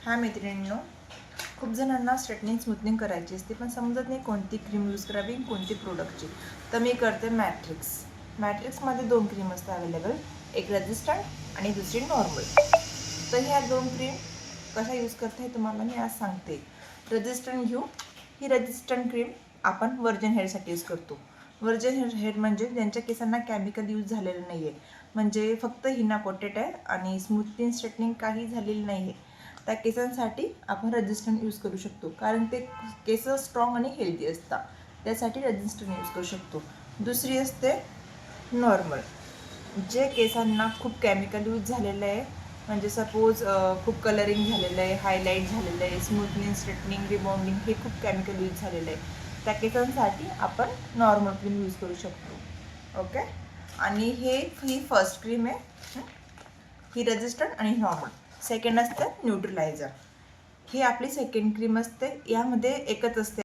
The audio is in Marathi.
हा मैत्रिणींनो, खूप जणांना स्ट्रेटनिंग स्मूथनिंग करायची असते पण समजत नाही कोणती क्रीम यूज करावी कोणती प्रोडक्टची. तर मी करते मॅट्रिक्समध्ये 2 क्रीम असतात अवेलेबल, एक रेजिस्टंट आणि दुसरी नॉर्मल. तर ह्या 2 क्रीम कशा यूज करता हे तुम्हाला मी आज सांगते. रेजिस्टंट घेऊ. ही रेजिस्टंट क्रीम आपण व्हर्जन हेअरसाठी यूज करतो. व्हर्जन हेअर म्हणजे ज्यांच्या केसांना केमिकल यूज झालेलं नाही आहे, म्हणजे फक्त हिना कोटेड आहे आणि स्मूथनिंग स्ट्रेटनिंग काही झालेली नाही आहे, त्या केसांसाठी आपण रेजिस्टंट यूज करू शकतो. कारण ते केस स्ट्रॉंग आणि हेल्दी असतात, त्यासाठी रेजिस्टंट यूज करू शकतो. दुसरी असते नॉर्मल. जे केसांना खूप केमिकल यूज झालेलं आहे, म्हणजे सपोज खूप कलरिंग झालेलं आहे, हायलाईट झालेलं आहे, स्मूथनिंग स्ट्रेटनिंग रिबॉन्डिंग हे खूप केमिकल यूज झालेलं आहे, त्या केसांसाठी आपण नॉर्मल क्रीम यूज करू शकतो. ओके. आणि ही फर्स्ट क्रीम आहे, ही रेजिस्टंट आणि नॉर्मल. सेकंड असते न्यूट्रलायझर. ही आपली सेकंड क्रीम असते. यामध्ये एकच असते